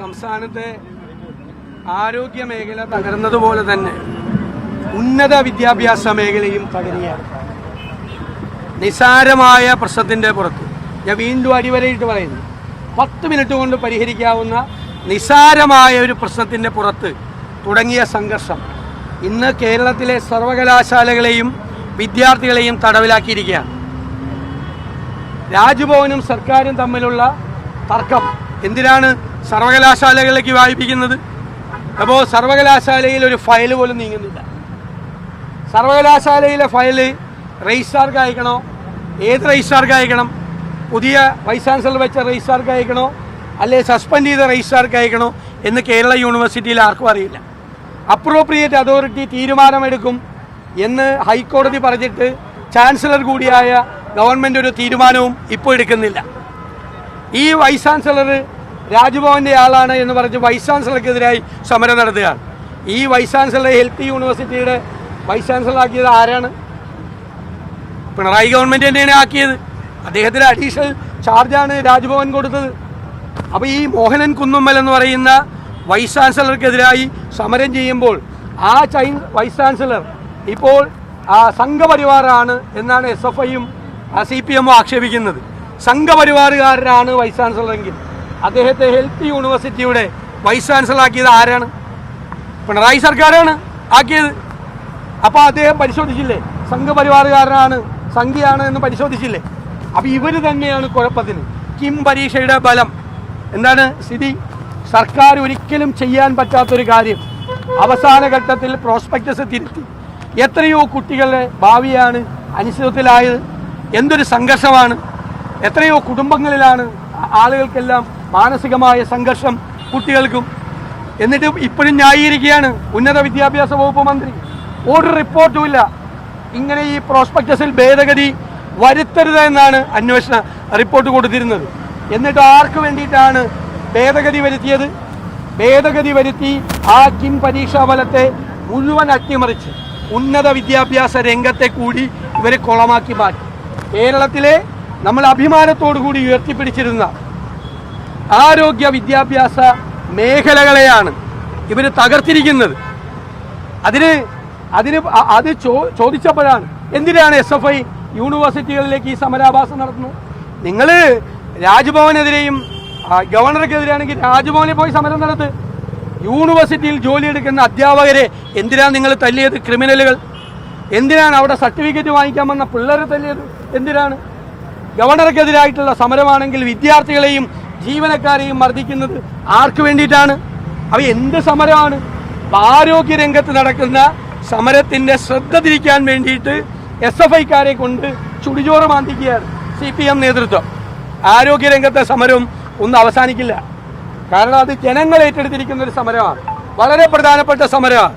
സംസ്ഥാനത്തെ ആരോഗ്യ മേഖല തകർന്നതുപോലെ തന്നെ ഉന്നത വിദ്യാഭ്യാസ മേഖലയും തകരുകയാണ്. നിസാരമായ പ്രശ്നത്തിന്റെ പുറത്ത് ഞാൻ വീണ്ടും അടിവരയിട്ട് പറയുന്നു, 10 മിനിറ്റ് കൊണ്ട് പരിഹരിക്കാവുന്ന നിസാരമായ ഒരു പ്രശ്നത്തിന്റെ പുറത്ത് തുടങ്ങിയ സംഘർഷം ഇന്ന് കേരളത്തിലെ സർവകലാശാലകളെയും വിദ്യാർത്ഥികളെയും തടവിലാക്കിയിരിക്കുകയാണ്. രാജ്ഭവനും സർക്കാരും തമ്മിലുള്ള തർക്കം എന്തിനാണ് സർവകലാശാലകളിലേക്ക് വായിപ്പിക്കുന്നത്? അപ്പോൾ സർവകലാശാലയിൽ ഒരു ഫയൽ പോലും നീങ്ങുന്നില്ല. സർവകലാശാലയിലെ ഫയല് രജിസ്ട്രാർക്ക് അയക്കണോ? ഏത് രജിസ്ട്രാർക്ക് അയക്കണം? പുതിയ വൈസ് ചാൻസലർ വെച്ച രജിസ്ട്രാർക്ക് അയക്കണോ, അല്ലെ സസ്പെൻഡ് ചെയ്ത രജിസ്ട്രാർക്ക് അയക്കണോ എന്ന് കേരള യൂണിവേഴ്സിറ്റിയിൽ ആർക്കും അറിയില്ല. അപ്രോപ്രിയേറ്റ് അതോറിറ്റി തീരുമാനമെടുക്കും എന്ന് ഹൈക്കോടതി പറഞ്ഞിട്ട് ചാൻസലർ കൂടിയായ ഗവൺമെൻറ് ഒരു തീരുമാനവും ഇപ്പോൾ എടുക്കുന്നില്ല. ഈ വൈസ് ചാൻസലർ രാജ്ഭവൻ്റെ ആളാണ് എന്ന് പറഞ്ഞ് വൈസ് ചാൻസലർക്കെതിരായി സമരം നടത്തുകയാണ്. ഈ വൈസ് ചാൻസലറെ ഹെൽത്ത് യൂണിവേഴ്സിറ്റിയുടെ വൈസ് ചാൻസലർ ആക്കിയത് ആരാണ്? പിണറായി ഗവൺമെൻറ് തന്നെയാണ് ആക്കിയത്. അദ്ദേഹത്തിന് അഡീഷണൽ ചാർജാണ് രാജ്ഭവൻ കൊടുത്തത്. അപ്പോൾ ഈ മോഹനൻ കുന്നുമ്മൽ എന്ന് പറയുന്ന വൈസ് ചാൻസലർക്കെതിരായി സമരം ചെയ്യുമ്പോൾ ആ വൈസ് ചാൻസലർ ഇപ്പോൾ സംഘപരിവാറാണ് എന്നാണ് SFIയും CPM ആക്ഷേപിക്കുന്നത്. സംഘപരിവാറുകാരനാണ് വൈസ് ചാൻസലറെങ്കിൽ അദ്ദേഹത്തെ ഹെൽത്ത് യൂണിവേഴ്സിറ്റിയുടെ വൈസ് ചാൻസലർ ആക്കിയത് ആരാണ്? പിണറായി സർക്കാരാണ് ആക്കിയത്. അപ്പോൾ അദ്ദേഹം പരിശോധിച്ചില്ലേ? സംഘപരിവാറുകാരനാണ്, സംഘിയാണ് എന്ന് പരിശോധിച്ചില്ലേ? അപ്പോൾ ഇവർ തന്നെയാണ് കുഴപ്പത്തിന്. കിം പരീക്ഷയുടെ ബലം എന്താണ് സ്ഥിതി? സർക്കാർ ഒരിക്കലും ചെയ്യാൻ പറ്റാത്തൊരു കാര്യം അവസാന ഘട്ടത്തിൽ പ്രോസ്പെക്ടസ് തിരുത്തി എത്രയോ കുട്ടികളുടെ ഭാവിയാണ് അനിശ്ചിതത്വത്തിലായത്. എന്തൊരു സംഘർഷമാണ്! എത്രയോ കുടുംബങ്ങളിലാണ് ആളുകൾക്കെല്ലാം മാനസികമായ സംഘർഷം, കുട്ടികൾക്കും. എന്നിട്ട് ഇപ്പോഴും ന്യായീകരിക്കുകയാണ് ഉന്നത വിദ്യാഭ്യാസ വകുപ്പ് മന്ത്രി. ഒരു റിപ്പോർട്ടുമില്ല. ഇങ്ങനെ ഈ പ്രോസ്പെക്ടസിൽ ഭേദഗതി വരുത്തരുത് എന്നാണ് അന്വേഷണ റിപ്പോർട്ട് കൊടുത്തിരുന്നത്. എന്നിട്ട് ആർക്ക് വേണ്ടിയിട്ടാണ് ഭേദഗതി വരുത്തിയത്? ഭേദഗതി വരുത്തി ആ കിം പരീക്ഷാ ഫലത്തെ മുഴുവൻ അട്ടിമറിച്ച് ഉന്നത വിദ്യാഭ്യാസ രംഗത്തെ കൂടി ഇവരെ കുളമാക്കി മാറ്റി. കേരളത്തിലെ നമ്മൾ അഭിമാനത്തോടു കൂടി ഉയർത്തിപ്പിടിച്ചിരുന്ന ആരോഗ്യ വിദ്യാഭ്യാസ മേഖലകളെയാണ് ഇവർ തകർത്തിരിക്കുന്നത്. അത് ചോദിച്ചപ്പോഴാണ് എന്തിനാണ് SFI യൂണിവേഴ്സിറ്റികളിലേക്ക് ഈ സമരാഭാസം നടത്തുന്നത്? നിങ്ങൾ രാജ്ഭവനെതിരെയും ഗവർണർക്കെതിരെയാണെങ്കിൽ രാജ്ഭവനിൽ പോയി സമരം നടത്ത്. യൂണിവേഴ്സിറ്റിയിൽ ജോലിയെടുക്കുന്ന അധ്യാപകരെ എന്തിനാണ് നിങ്ങൾ തല്ലിയത്? ക്രിമിനലുകൾ എന്തിനാണ് അവിടെ സർട്ടിഫിക്കറ്റ് വാങ്ങിക്കാൻ വന്ന പിള്ളേരെ തല്ലിയത്? എന്തിനാണ്? ഗവർണർക്കെതിരായിട്ടുള്ള സമരമാണെങ്കിൽ വിദ്യാർത്ഥികളെയും ജീവനക്കാരെയും മർദ്ദിക്കുന്നത് ആർക്ക് വേണ്ടിയിട്ടാണ്? അവ എന്ത് സമരമാണ്? ആരോഗ്യ രംഗത്ത് നടക്കുന്ന സമരത്തിൻ്റെ ശ്രദ്ധ തിരിക്കാൻ വേണ്ടിയിട്ട് SFIക്കാരെ കൊണ്ട് ചുടിചോറ് മാന്തിക്കുകയാണ് CPM നേതൃത്വം. ആരോഗ്യ രംഗത്തെ സമരവും ഒന്നും അവസാനിക്കില്ല. കാരണം അത് ജനങ്ങൾ ഏറ്റെടുത്തിരിക്കുന്ന ഒരു സമരമാണ്, വളരെ പ്രധാനപ്പെട്ട സമരമാണ്.